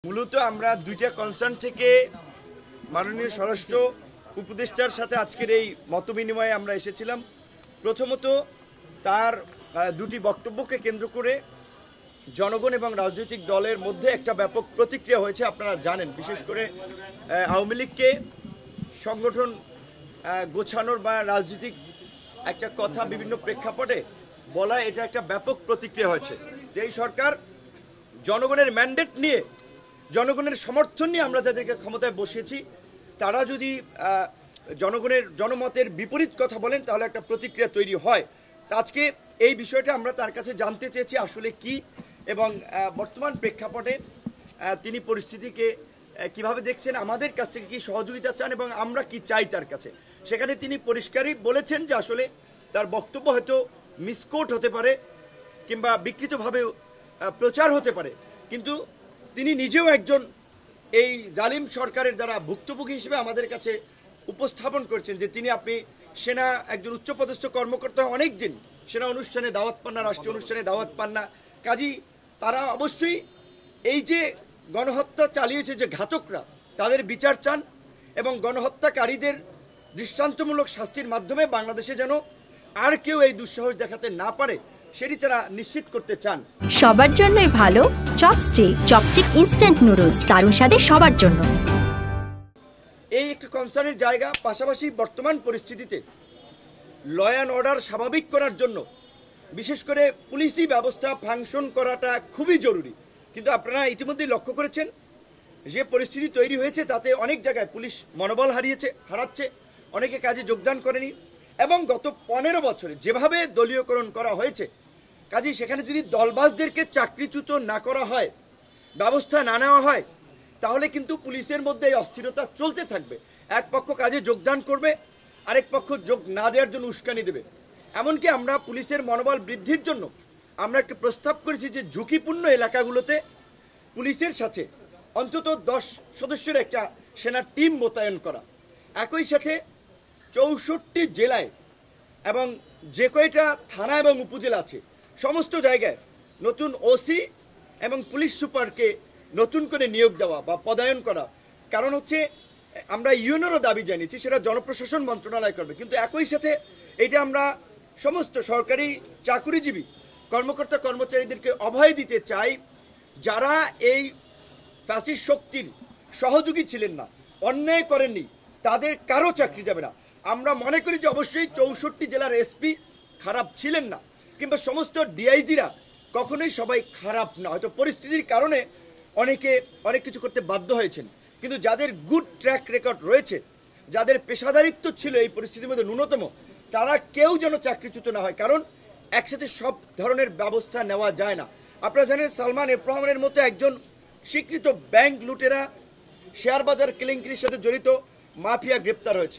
মূলত আমরা দুইটা কনসার্ন থেকে মাননীয় স্বরাষ্ট্র উপদেষ্টার সাথে আজকের এই মতবিনিময়ে আমরা এসেছিলাম। প্রথমত তার দুটি বক্তব্যকে কেন্দ্র করে জনগণ এবং রাজনৈতিক দলের মধ্যে একটা ব্যাপক প্রতিক্রিয়া হয়েছে। আপনারা জানেন, বিশেষ করে আওয়ামী লীগকে সংগঠন গোছানোর বা রাজনৈতিক একটা কথা বিভিন্ন প্রেক্ষাপটে বলা, এটা একটা ব্যাপক প্রতিক্রিয়া হয়েছে। যেই সরকার জনগণের ম্যান্ডেট নিয়ে, জনগণের সমর্থন নিয়ে আমরা যাদেরকে ক্ষমতায় বসিয়েছি, তারা যদি জনমতের বিপরীত কথা বলেন তাহলে একটা প্রতিক্রিয়া তৈরি হয়। আজকে এই বিষয়টা আমরা তার কাছে জানতে চেয়েছি আসলে কি, এবং বর্তমান প্রেক্ষাপটে তিনি পরিস্থিতিকে কিভাবে দেখছেন, আমাদের কাছ থেকে কি সহযোগিতা চান এবং আমরা কি চাই তার কাছে। সেখানে তিনি পরিষ্কারই বলেছেন যে আসলে তার বক্তব্য হয়তো মিসকোট হতে পারে কিংবা বিকৃতভাবে প্রচার হতে পারে, কিন্তু তিনি নিজেও একজন এই জালিম সরকারের দ্বারা ভুক্তভোগী হিসেবে আমাদের কাছে উপস্থাপন করছেন যে আপনি সেনা একজন উচ্চপদস্থ কর্মকর্তা, অনেক দিন সেনা অনুষ্ঠানে দাওয়াত পান না, রাষ্ট্রীয় অনুষ্ঠানে দাওয়াত পান না। কাজী তারা অবশ্যই এই যে গণহত্যা চালিয়েছে যে ঘাতকরা, তাদের বিচার চান এবং গণহত্যাকারীদের দৃষ্টান্তমূলক শাস্তির মাধ্যমে বাংলাদেশে যেন আর কেউ এই দুঃসাহস দেখাতে না পারে, সেটি তারা নিশ্চিত করতে চান। সবার জন্যই ভালো চপস্টিক ইনস্ট্যান্ট নুডলস, দারুণ স্বাদে সবার জন্য। এই একটা কনসার্নের জায়গা। পাশাপাশি বর্তমান পরিস্থিতিতে ল অ্যান্ড অর্ডার স্বাভাবিক করার জন্য বিশেষ করে পুলিশি ব্যবস্থা ফাংশন করাটা খুবই জরুরি। কিন্তু আপনারা ইতিমধ্যেই লক্ষ্য করেছেন যে পরিস্থিতি তৈরি হয়েছে, তাতে অনেক জায়গায় পুলিশ মনোবল হারাচ্ছে, অনেকে কাজে যোগদান করেনি, এবং গত 15 বছরে যেভাবে দলীয়করণ করা হয়েছে, কাজে সেখানে যদি দলবাজদেরকে চাকরিচ্যুত না করা হয়, ব্যবস্থা না নেওয়া হয়, তাহলে কিন্তু পুলিশের মধ্যে এই অস্থিরতা চলতে থাকবে। এক পক্ষ কাজে যোগদান করবে, আরেক পক্ষ যোগ না দেওয়ার জন্য উস্কানি দেবে। এমনকি আমরা পুলিশের মনোবল বৃদ্ধির জন্য আমরা একটা প্রস্তাব করেছি যে ঝুঁকিপূর্ণ এলাকাগুলোতে পুলিশের সাথে অন্তত 10 সদস্যের একটা সেনা টিম মোতায়েন করা। একই সাথে 64 জেলায় এবং যে কয়টা থানা এবং উপজেলা আছে সমস্ত জায়গায় নতুন ওসি এবং পুলিশ সুপারকে নতুন করে নিয়োগ দেওয়া বা পদায়ন করা। কারণ হচ্ছে আমরা ইউএনওরও দাবি জানিয়েছি, সেটা জনপ্রশাসন মন্ত্রণালয় করবে, কিন্তু একই সাথে এটা আমরা সমস্ত সরকারি চাকুরিজীবী কর্মকর্তা কর্মচারীদেরকে অভয় দিতে চাই, যারা এই ফ্যাসিস্ট শক্তির সহযোগী ছিলেন না, অন্যায় করেননি, তাদের কারো চাকরি যাবে না। আমরা মনে করি যে অবশ্যই 64 জেলার এসপি খারাপ ছিলেন না, কিংবা সমস্ত ডিআইজিরা কখনোই সবাই খারাপ না, হয়তো পরিস্থিতির কারণে অনেকে অনেক কিছু করতে বাধ্য হয়েছেন, কিন্তু যাদের গুড ট্র্যাক রেকর্ড রয়েছে, যাদের পেশাদারিত্ব ছিল এই পরিস্থিতির মধ্যে ন্যূনতম, তারা কেউ যেন চাকরিচ্যুত না হয়। কারণ একসাথে সব ধরনের ব্যবস্থা নেওয়া যায় না। আপনারা জানেন সালমান এফ রহমানের মতো একজন স্বীকৃত ব্যাংক লুটেরা, শেয়ার বাজার কেলেঙ্কারির সাথে জড়িত মাফিয়া গ্রেপ্তার হয়েছে।